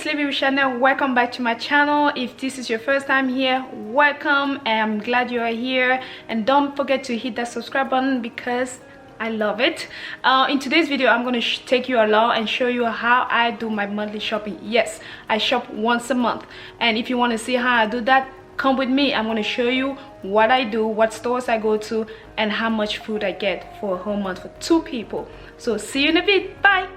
it's Libby Channel. Welcome back to my channel. If this is your first time here, welcome, and I'm glad you are here. And don't forget to hit that subscribe button because I love it. In today's video, I'm going to take you along and show you how I do my monthly shopping. Yes, I shop once a month, and if you want to see how I do that, come with me. I'm going to show you what I do, what stores I go to, and how much food I get for a whole month for 2 people. So see you in a bit. Bye.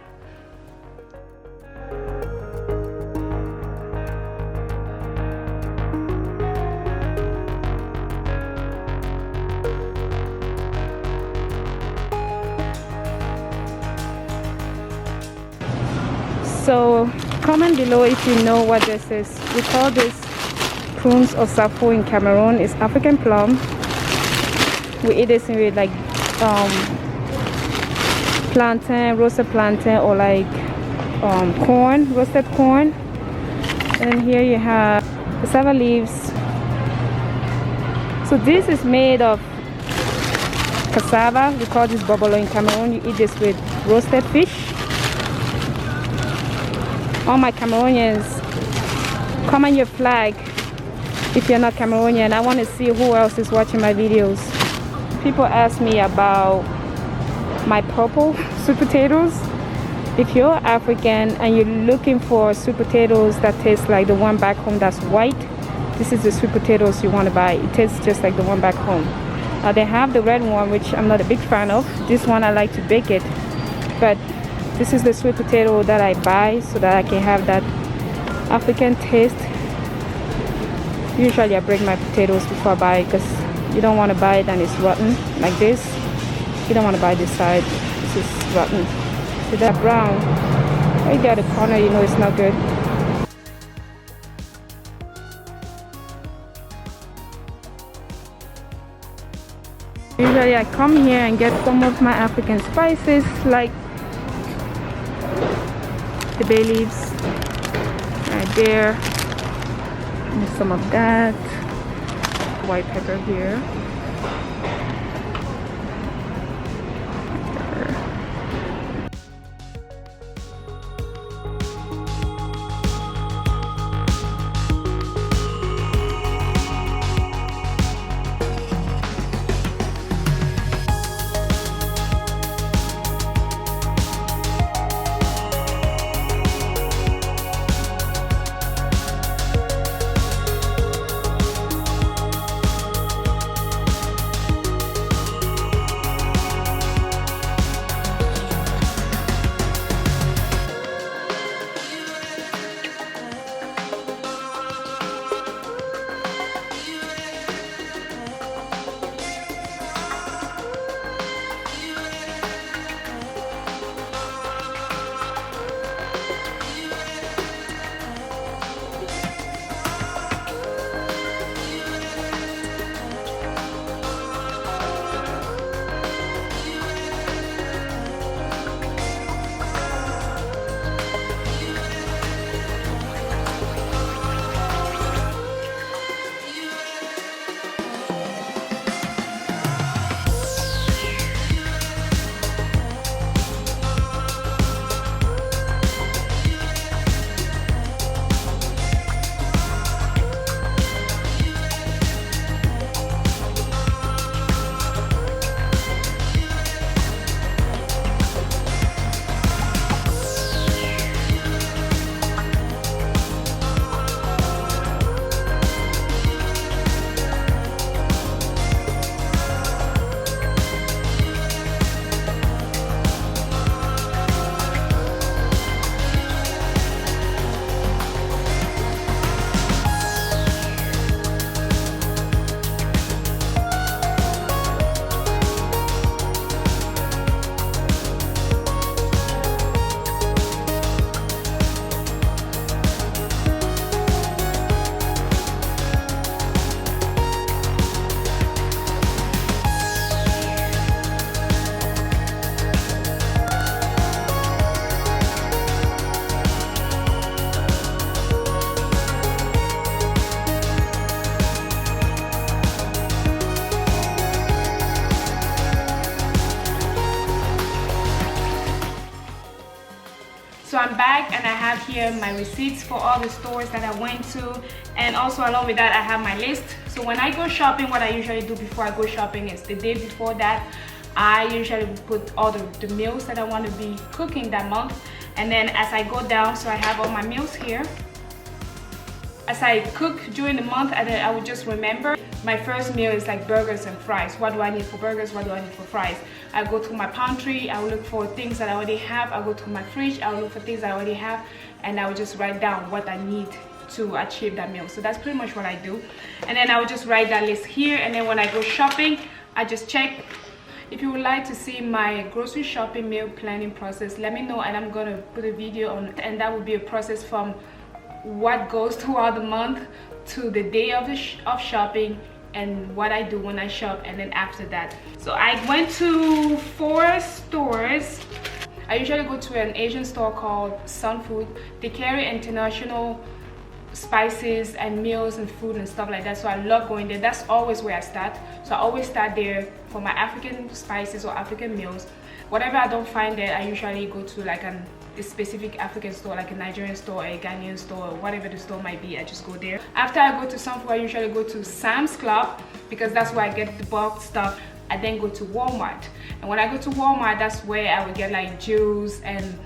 So comment below if you know what this is. We call this prunes or safo in Cameroon. It's African plum. We eat this with like plantain, roasted plantain, or like corn, roasted corn. And here you have cassava leaves. So this is made of cassava. We call this bobolo in Cameroon. You eat this with roasted fish. All my Cameroonians, comment your flag if you're not Cameroonian. I want to see who else is watching my videos. People ask me about my purple sweet potatoes. If you're African and you're looking for sweet potatoes that taste like the one back home that's white, this is the sweet potatoes you want to buy. It tastes just like the one back home. They have the red one, which I'm not a big fan of. This one I like to bake it, but this is the sweet potato that I buy so that I can have that African taste. Usually I break my potatoes before I buy it because you don't want to buy it and it's rotten like this. You don't want to buy this side. This is rotten. See that brown? Right there at the corner, you know it's not good. Usually I come here and get some of my African spices like the bay leaves right there, and some of that white pepper here. have here my receipts for all the stores that I went to, and also along with that I have my list. So when I go shopping, what I usually do before I go shopping is the day before that I usually put all the meals that I want to be cooking that month, and then as I go down, so I have all my meals here. As I cook during the month, and then I would just remember my first meal is like burgers and fries. What do I need for burgers? What do I need for fries? I go through my pantry, I will look for things that I already have. I go to my fridge, I will look for things I already have, and I will just write down what I need to achieve that meal. So that's pretty much what I do. And then I will just write that list here, and then when I go shopping, I just check. If you would like to see my grocery shopping meal planning process, let me know, and I'm gonna put a video on it. And that would be a process from what goes throughout the month to the day of shopping, and what I do when I shop, and then after that. So I went to 4 stores. I usually go to an Asian store called Sun Food. They carry international spices and meals and food and stuff like that, so I love going there. That's always where I start. So I always start there for my African spices or African meals. Whatever I don't find there, I usually go to like a specific African store, like a Nigerian store, a Ghanaian store, or whatever the store might be. I just go there. After I go to Sun Food, I usually go to Sam's Club because that's where I get the bulk stuff. I then go to Walmart, and when I go to Walmart, that's where I would get like juice and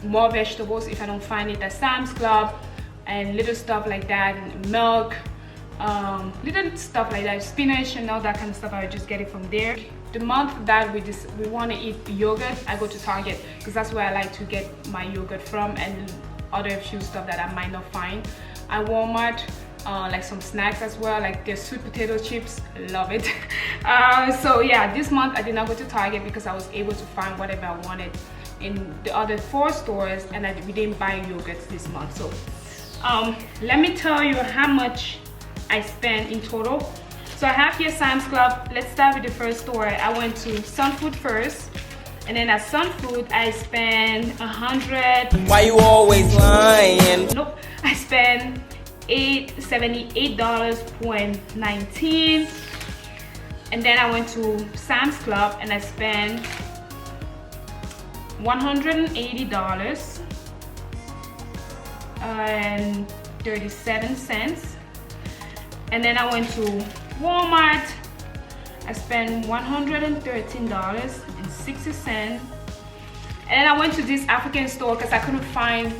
more vegetables if I don't find it at Sam's Club, and little stuff like that, milk, little stuff like that, spinach and all that kind of stuff. I would just get it from there. The month that we want to eat yogurt, I go to Target because that's where I like to get my yogurt from, and other few stuff that I might not find at Walmart. Like some snacks as well, like their sweet potato chips, love it. So yeah, this month I did not go to Target because I was able to find whatever I wanted in the other 4 stores, and we didn't buy yogurts this month. So let me tell you how much I spent in total. So I have here Sam's Club. Let's start with the first store. I went to Sun Food first, and then at Sun Food I spent 100. Why you always lying? Nope, I spent $78.19. And then I went to Sam's Club and I spent $180.37. And then I went to Walmart. I spent $113.60. And then I went to this African store because I couldn't find,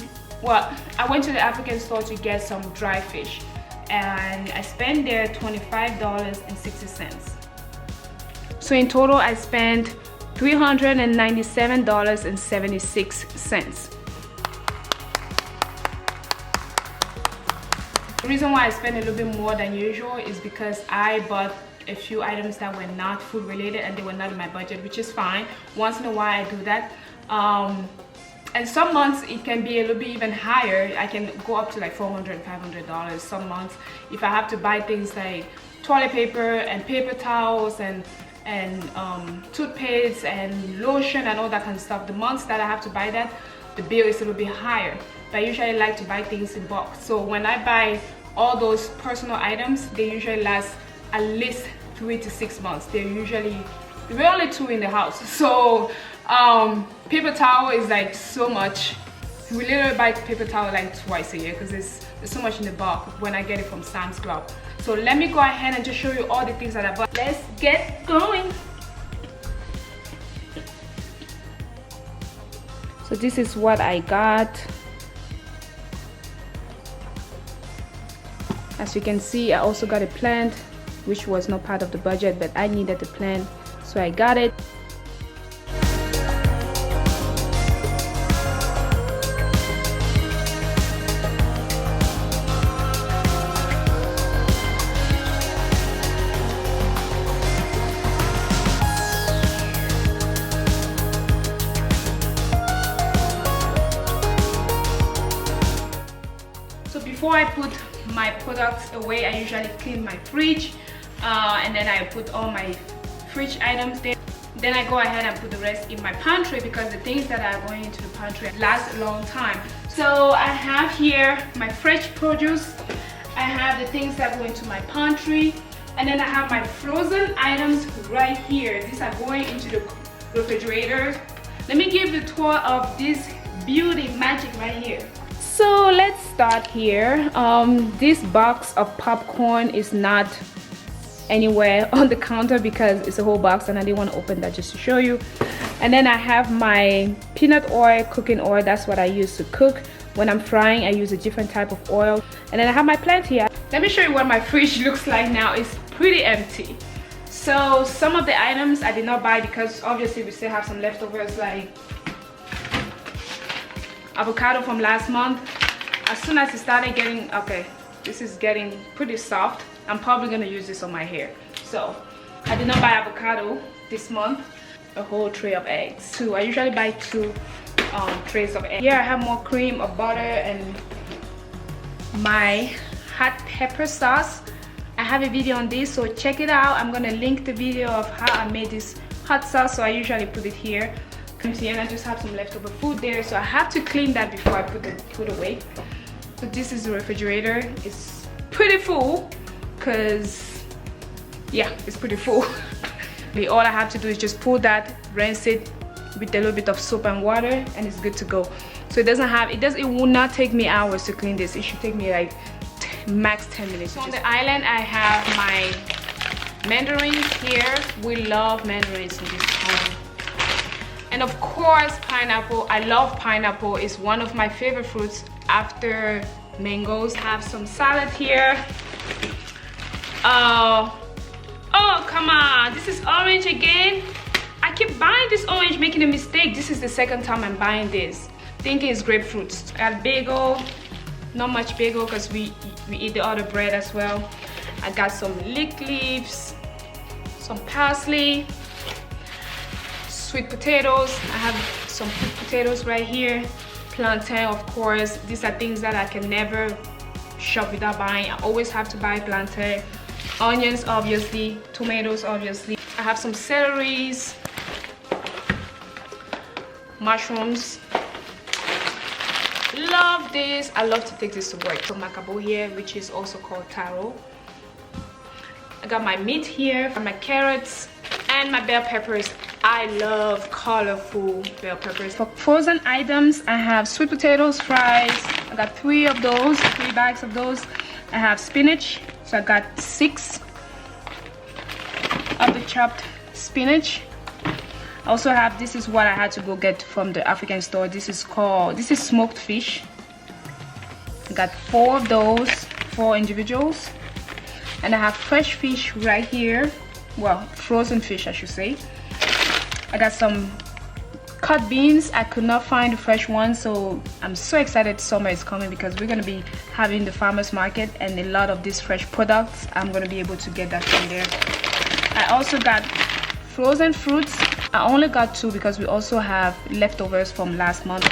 well, I went to the African store to get some dry fish, and I spent there $25.60. So in total I spent $397.76. The reason why I spent a little bit more than usual is because I bought a few items that were not food related and they were not in my budget, which is fine. Once in a while I do that. And some months it can be a little bit even higher. I can go up to like $400, $500 some months if I have to buy things like toilet paper and paper towels and toothpaste and lotion and all that kind of stuff. The months that I have to buy that, the bill is a little bit higher. But I usually like to buy things in bulk. So when I buy all those personal items, they usually last at least 3 to 6 months. We're only 2 in the house. So paper towel is like so much. We literally buy paper towel like twice a year because there's so much in the bulk when I get it from Sam's Club. So let me go ahead and just show you all the things that I bought. Let's get going. So this is what I got. As you can see, I also got a plant, which was not part of the budget, but I needed the plant, so I got it. Before I put my products away, I usually clean my fridge, and then I put all my fridge items there. Then I go ahead and put the rest in my pantry because the things that are going into the pantry last a long time. So I have here my fresh produce, I have the things that go into my pantry, and then I have my frozen items right here. These are going into the refrigerator. Let me give the tour of this beauty magic right here. So let's start here. This box of popcorn is not anywhere on the counter because it's a whole box and I didn't want to open that just to show you. And then I have my peanut oil, cooking oil. That's what I use to cook. When I'm frying, I use a different type of oil. And then I have my plant here. Let me show you what my fridge looks like now. It's pretty empty. So some of the items I did not buy because obviously we still have some leftovers, like avocado from last month. As soon as it started getting, okay, this is getting pretty soft. I'm probably gonna use this on my hair. So I did not buy avocado this month. A whole tray of eggs. Two. I usually buy two trays of eggs. Here I have more cream of butter and my hot pepper sauce. I have a video on this, so check it out. I'm gonna link the video of how I made this hot sauce. So I usually put it here. And I just have some leftover food there, so I have to clean that before I put it away. So this is the refrigerator. It's pretty full because yeah, it's pretty full. All I have to do is just pull that, rinse it with a little bit of soap and water, and it's good to go. So it will not take me hours to clean this. It should take me like max 10 minutes. So on the island I have my mandarins here. We love mandarins in this home. And of course pineapple. I love pineapple. It's one of my favorite fruits after mangoes. Have some salad here. Oh, come on. This is orange again. I keep buying this orange, making a mistake. This is the second time I'm buying this. Thinking it's grapefruits. I got bagel. Not much bagel because we eat the other bread as well. I got some leek leaves, some parsley, sweet potatoes. I have some sweet potatoes right here. Plantain, of course. These are things that I can never shop without buying. I always have to buy plantain. Onions, obviously. Tomatoes, obviously. I have some celeries, mushrooms. Love this. I love to take this to work. So macabo here, which is also called taro. I got my meat here, my carrots, and my bell peppers. I love colorful bell peppers. For frozen items, I have sweet potatoes, fries. I got 3 bags of those. I have spinach. So I got 6 of the chopped spinach. I also have, this is what I had to go get from the African store. This is smoked fish. I got 4 of those, 4 individuals. And I have fresh fish right here. Well, frozen fish I should say. I got some cut beans. I could not find the fresh ones, so I'm so excited summer is coming because we're gonna be having the farmers market and a lot of these fresh products. I'm gonna be able to get that from there. I also got frozen fruits. I only got 2 because we also have leftovers from last month.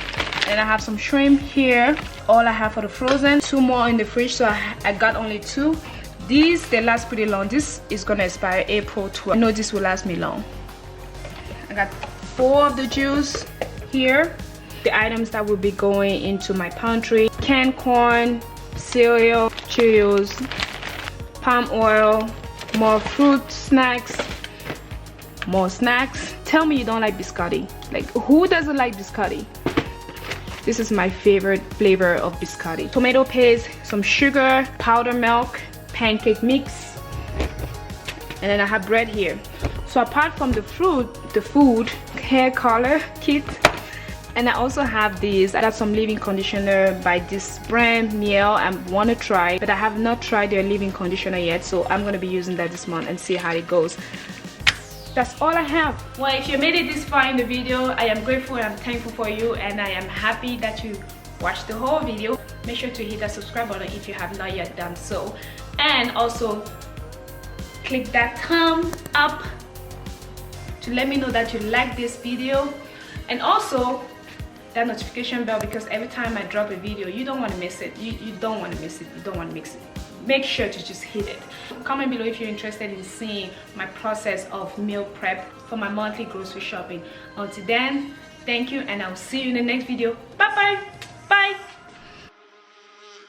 And I have some shrimp here. All I have for the frozen. 2 more in the fridge, so I got only 2. These, they last pretty long. This is gonna expire April 12th. I know this will last me long. I got 4 of the juice here. The items that will be going into my pantry: canned corn, cereal, Cheerios, palm oil, more fruit snacks, more snacks. Tell me you don't like biscotti. Like, who doesn't like biscotti? This is my favorite flavor of biscotti. Tomato paste, some sugar, powdered milk, pancake mix, and then I have bread here. So apart from the food, hair color kit, and I also have these. I got some leave-in conditioner by this brand Miel. I want to try, but I have not tried their leave-in conditioner yet, so I'm going to be using that this month and see how it goes. That's all I have. Well, if you made it this far in the video, I am grateful and I'm thankful for you, and I am happy that you watched the whole video. Make sure to hit that subscribe button if you have not yet done so, and also click that thumb up to let me know that you like this video, and also that notification bell, because every time I drop a video, you don't want to miss it. You don't want to miss it. You don't want to miss it. Make sure to just hit it. Comment below if you're interested in seeing my process of meal prep for my monthly grocery shopping. Until then, thank you, and I'll see you in the next video. Bye bye. Bye.